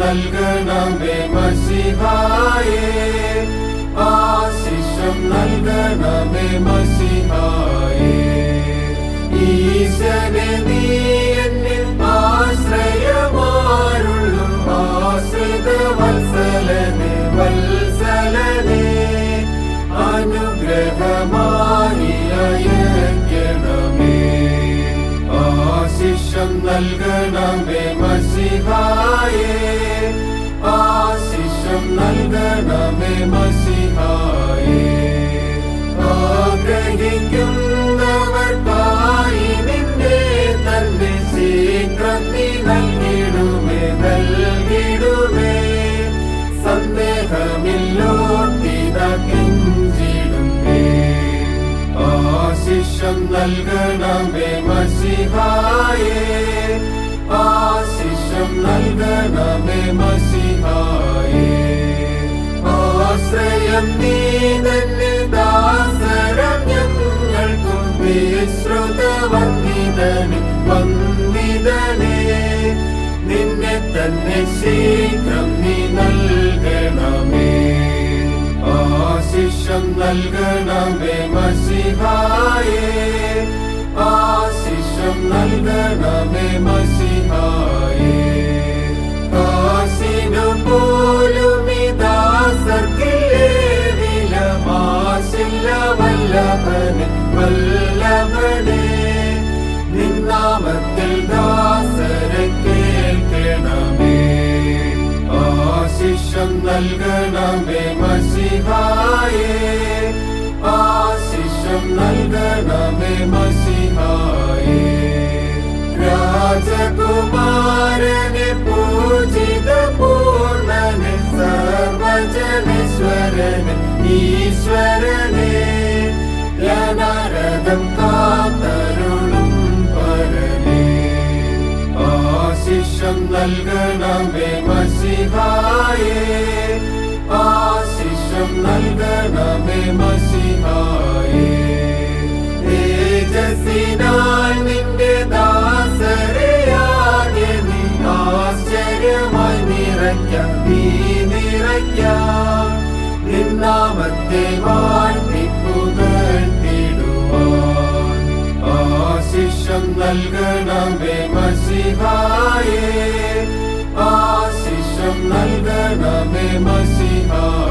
നൽകണമേ മശിഹായേ, ആശിഷം നൽകണമേ മശിഹായേ. ഈശനെ നീ എന്നിൽ ആശ്രയമാരുള്ളു, ആശ്രിത വത്സലനെ വത്സലനെ അനുഗ്രഹമായി അയക്കണമേ. ആശിഷം നൽകണമേ മശിഹായേ, ആശിഷം നൽകണമേ മശിഹായേ. ആഗ്രഹിക്കുന്നവർക്കായി നിന്നെ തന്നെ ശീഘ്രം നീ നൽകിടുമേ നൽകിടുമേ. സന്ദേഹമില്ലോർത്തിത കെഞ്ചിടുമേ. ആശിഷം നൽകണമേ മശിഹായേ, ആശിഷം നൽകണമേ മശിഹായേ. ആശ്രയം നീ തന്നെ ദാസരം ഞങ്ങൾക്കും വിശ്രുത വന്ദിതനെ വന്ദിതനെ. നിന്നെ തന്നെ ശീഘ്രം നീ നൽകണമേ. ആശിഷം നൽകണമേ മശിഹായേ, ആശിഷം നൽകണമേ മശിഹായേ. കാശിനു പോലും ഈ ദാസർക്കില്ലേ വിലമാശില്ല വല്ലഭനെ വല്ലഭനെ. നിന്നാമത്തിൽ ദാസരെ കേൾക്കണമേ. ആശിഷം നൽകണമേ മശിഹായേ, ആശിഷം നൽകണമേ മശിഹായേ. രാജകുമാരനെ പൂജിത പൂർണ്ണനെ സർവജനേശ്വരനെ ഈശ്വരനെ. ജ്ഞാനരഥം കാത്തരുളും പരനെ. ആശിഷം നൽകണമേ മശിഹായേ, ആശിഷം നൽകണമേ മശിഹായേ. തേജസ്സിനാൽ നിന്റെ ദാസരെയാകെ നീ ആശ്ചര്യമായി നിറയ്ക്കാം നീ നിറയ്ക്കാം. നിന്നാമത്തെ വാഴ്ത്തി പുകഴ്ത്തിടുവാൻ. ആശിഷം നൽകണമേ മശിഹായേ, ആശിഷം നൽകണമേ മശിഹായേ.